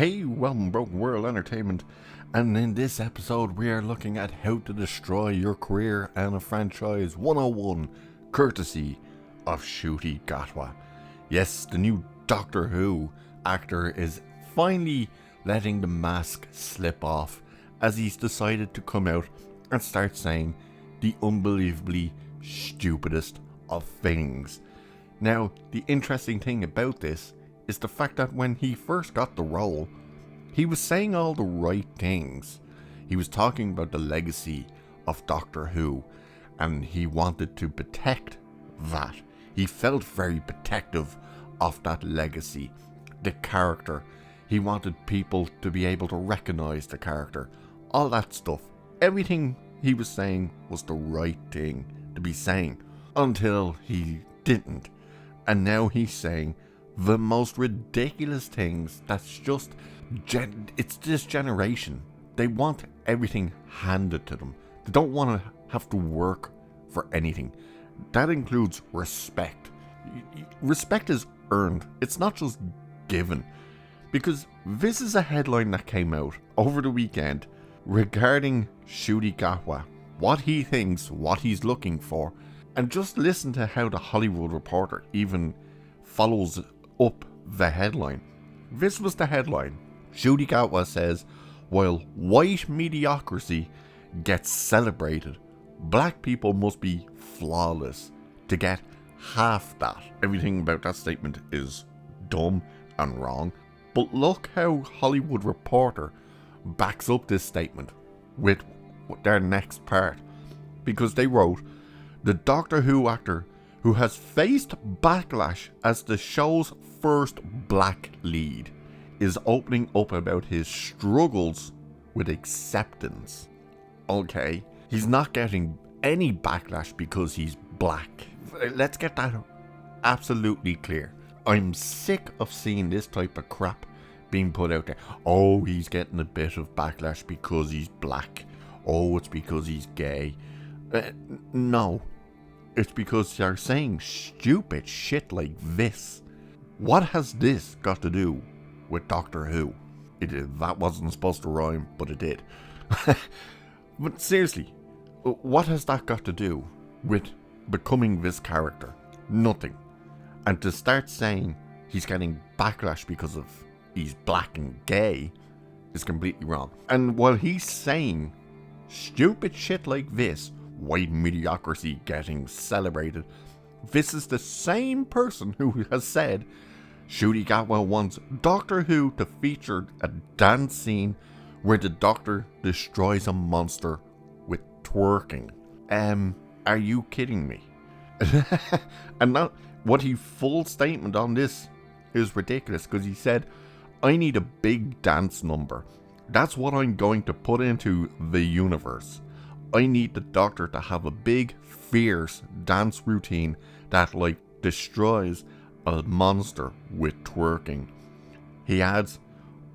Hey, welcome Broken World Entertainment, and in this episode we are looking at how to destroy your career and a franchise 101, courtesy of Ncuti Gatwa. Yes, the new Doctor Who actor is finally letting the mask slip off as he's decided to come out and start saying the unbelievably stupidest of things. Now, the interesting thing about this is the fact that when he first got the role, he was saying all the right things. He was talking about the legacy of Doctor Who, and he wanted to protect that. He felt very protective of that legacy, the character. He wanted people to be able to recognize the character, all that stuff. Everything he was saying was the right thing to be saying, until he didn't. And now he's saying the most ridiculous things. That's just it's this generation. They want everything handed to them. They don't want to have to work for anything. That includes respect. Respect is earned. It's not just given. Because this is a headline that came out over the weekend regarding Ncuti Gatwa, what he thinks, what he's looking for, and just listen to how the Hollywood Reporter even follows up the headline. This was the headline. Ncuti Gatwa says, while white mediocrity gets celebrated, black people must be flawless to get half that. Everything about that statement is dumb and wrong. But look how Hollywood Reporter backs up this statement with their next part. Because they wrote, the Doctor Who actor who has faced backlash as the show's first black lead is opening up about his struggles with acceptance. Okay, he's not getting any backlash because he's black. Let's get that absolutely clear. I'm sick of seeing this type of crap being put out there. Oh, he's getting a bit of backlash because he's black. Oh, it's because he's gay. No. It's because they're saying stupid shit like this. What has this got to do with Doctor Who? That wasn't supposed to rhyme, but it did. But seriously, what has that got to do with becoming this character? Nothing. And to start saying he's getting backlash because of he's black and gay is completely wrong. And while he's saying stupid shit like this, white mediocrity getting celebrated, this is the same person who has said Ncuti Gatwa wants Doctor Who to feature a dance scene where the Doctor destroys a monster with twerking. Are you kidding me? And that, what he full statement on this is ridiculous, because he said, I need a big dance number. That's what I'm going to put into the universe. I need the Doctor to have a big, fierce dance routine that destroys a monster with twerking. He adds,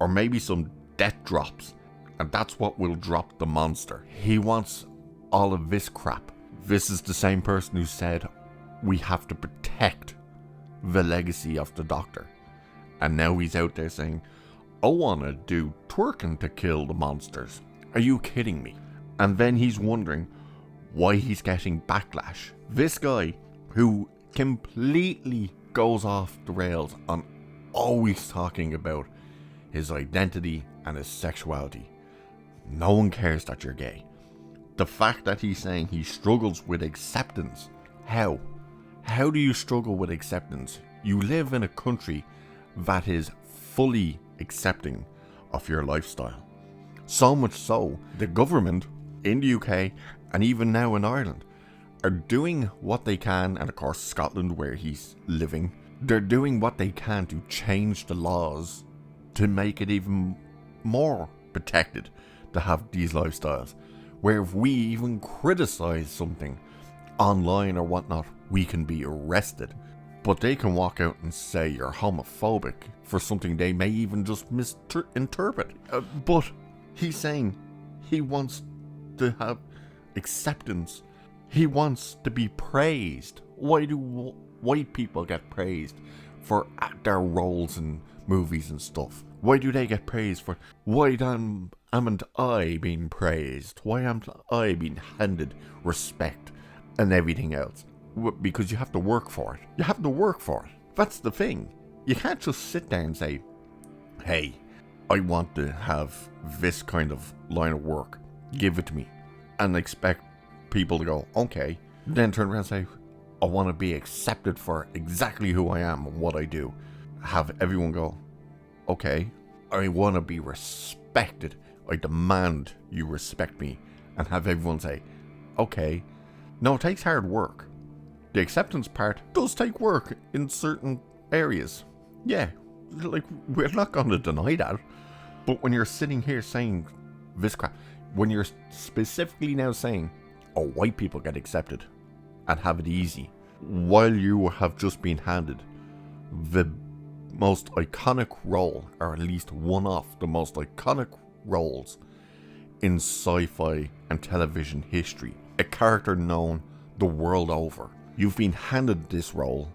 or maybe some death drops, and that's what will drop the monster. He wants all of this crap. This is the same person who said we have to protect the legacy of the Doctor. And now he's out there saying, I want to do twerking to kill the monsters. Are you kidding me? And then he's wondering why he's getting backlash. This guy who completely goes off the rails on always talking about his identity and his sexuality. No one cares that you're gay. The fact that he's saying he struggles with acceptance. How? How do you struggle with acceptance? You live in a country that is fully accepting of your lifestyle. So much so, the government in the UK and even now in Ireland are doing what they can, and of course Scotland where he's living, they're doing what they can to change the laws to make it even more protected to have these lifestyles. Where if we even criticize something online or whatnot, we can be arrested. But they can walk out and say you're homophobic for something they may even just misinterpret. But he's saying he wants to have acceptance. He wants to be praised. Why do white people get praised for their roles in movies and stuff? Why do they get praised for? Why amn't I being praised? Why amn't I being handed respect and everything else? Because you have to work for it. You have to work for it. That's the thing. You can't just sit there and say, hey, I want to have this kind of line of work. Give it to me. And expect people to go, okay. Then turn around and say, I want to be accepted for exactly who I am and what I do. Have everyone go, okay, I want to be respected. I demand you respect me. And have everyone say, okay. No, it takes hard work. The acceptance part does take work in certain areas. Yeah, like, we're not going to deny that. But when you're sitting here saying this crap, when you're specifically now saying, oh, white people get accepted and have it easy, while you have just been handed the most iconic role, or at least one of the most iconic roles in sci-fi and television history, a character known the world over. You've been handed this role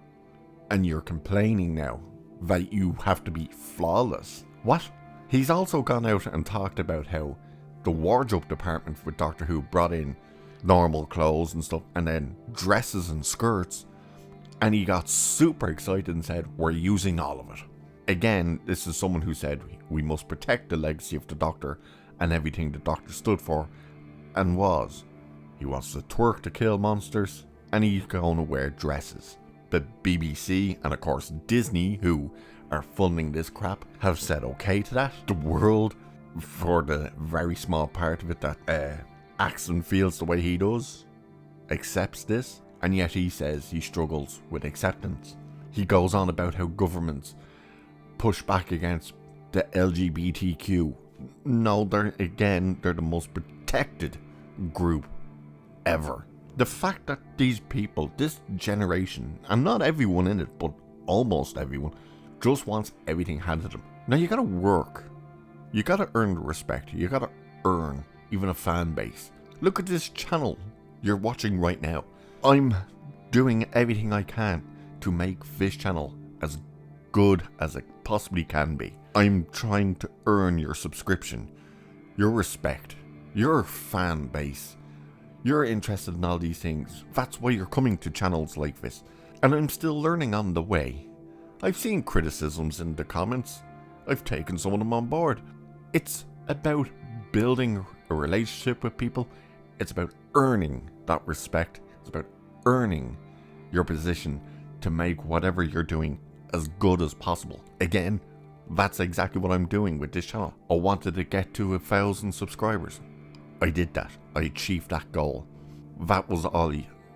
and you're complaining now that you have to be flawless. What? He's also gone out and talked about how the wardrobe department with Doctor Who brought in normal clothes and stuff, and then dresses and skirts, and he got super excited and said, we're using all of it. Again, this is someone who said we must protect the legacy of the Doctor and everything the Doctor stood for and was. He wants to twerk to kill monsters, and he's going to wear dresses. The BBC and of course Disney, who are funding this crap, have said okay to that. The world, for the very small part of it that Axon feels the way he does, accepts this, and yet he says he struggles with acceptance. He goes on about how governments push back against the LGBTQ. No, they're the most protected group ever. The fact that these people, this generation, and not everyone in it, but almost everyone, just wants everything handed to them. Now you gotta work. You gotta earn the respect. You gotta earn even a fan base. Look at this channel you're watching right now. I'm doing everything I can to make this channel as good as it possibly can be. I'm trying to earn your subscription, your respect, your fan base. You're interested in all these things. That's why you're coming to channels like this. And I'm still learning on the way. I've seen criticisms in the comments. I've taken some of them on board. It's about building a relationship with people. It's about earning that respect. It's about earning your position to make whatever you're doing as good as possible. Again, that's exactly what I'm doing with this channel. I wanted to get to 1,000 subscribers. I did that. I achieved that goal. That was all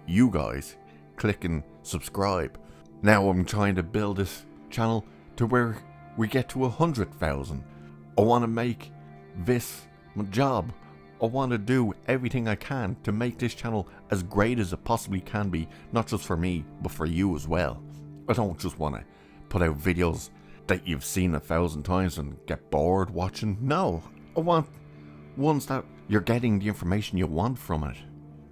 you guys clicking subscribe. Now I'm trying to build this channel to where we get to 100,000. I want to make this my job. I want to do everything I can to make this channel as great as it possibly can be, not just for me, but for you as well. I don't just want to put out videos that you've seen 1,000 times and get bored watching. No, I want ones that you're getting the information you want from it.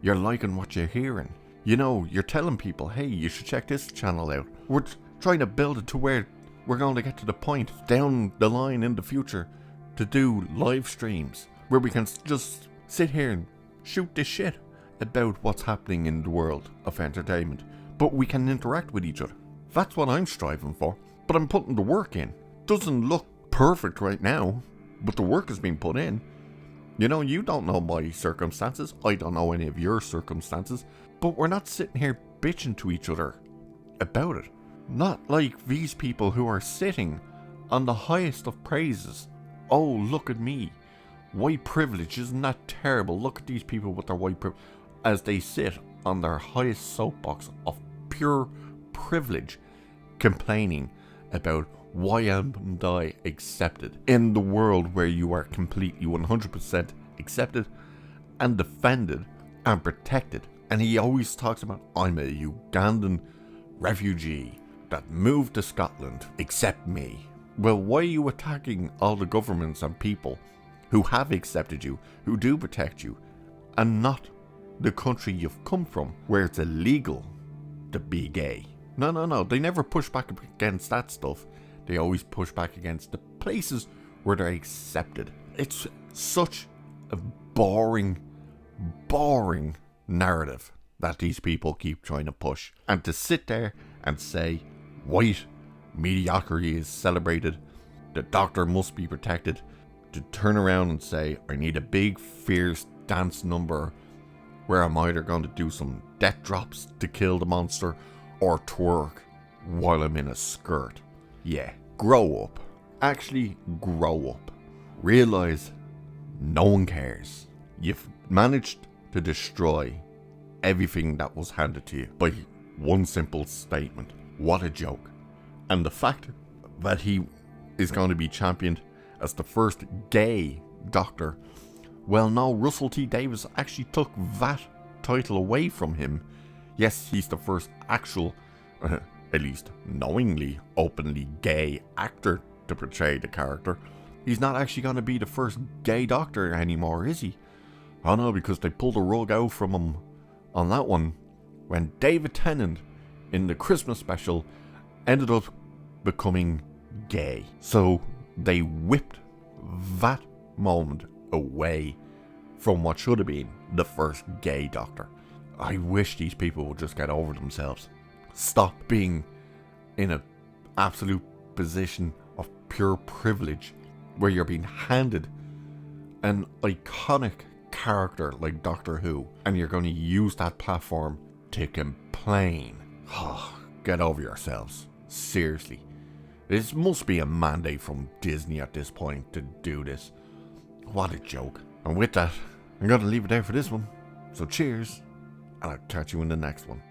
You're liking what you're hearing. You know, you're telling people, hey, you should check this channel out. We're trying to build it to where we're going to get to the point down the line in the future to do live streams where we can just sit here and shoot this shit about what's happening in the world of entertainment. But we can interact with each other. That's what I'm striving for. But I'm putting the work in. Doesn't look perfect right now, but the work has been put in. You know, you don't know my circumstances. I don't know any of your circumstances. But we're not sitting here bitching to each other about it. Not like these people who are sitting on the highest of praises. Oh, look at me. White privilege, isn't that terrible? Look at these people with their white privilege. As they sit on their highest soapbox of pure privilege, complaining about why am I accepted in the world where you are completely 100% accepted and defended and protected. And he always talks about, I'm a Ugandan refugee that moved to Scotland, accept me. Well, why are you attacking all the governments and people who have accepted you, who do protect you, and not the country you've come from, where it's illegal to be gay? No, they never push back against that stuff. They always push back against the places where they're accepted. It's such a boring narrative that these people keep trying to push. And to sit there and say, white mediocrity is celebrated, the Doctor must be protected, to turn around and say, I need a big fierce dance number where I'm either going to do some death drops to kill the monster or twerk while I'm in a skirt. Yeah, grow up. Actually grow up. Realize no one cares. You've managed to destroy everything that was handed to you by one simple statement. What a joke. And the fact that he is going to be championed as the first gay Doctor, well, no, Russell T Davies actually took that title away from him. Yes, he's the first actual, at least knowingly, openly gay actor to portray the character. He's not actually going to be the first gay Doctor anymore, is he? Oh no, because they pulled the rug out from him on that one when David Tennant in the Christmas special ended up becoming gay. So they whipped that moment away from what should have been the first gay Doctor. I wish these people would just get over themselves. Stop being in an absolute position of pure privilege where you're being handed an iconic character like Doctor Who and you're going to use that platform to complain. Get over yourselves. Seriously. This must be a mandate from Disney at this point to do this. What a joke. And with that, I'm going to leave it there for this one. So cheers, and I'll catch you in the next one.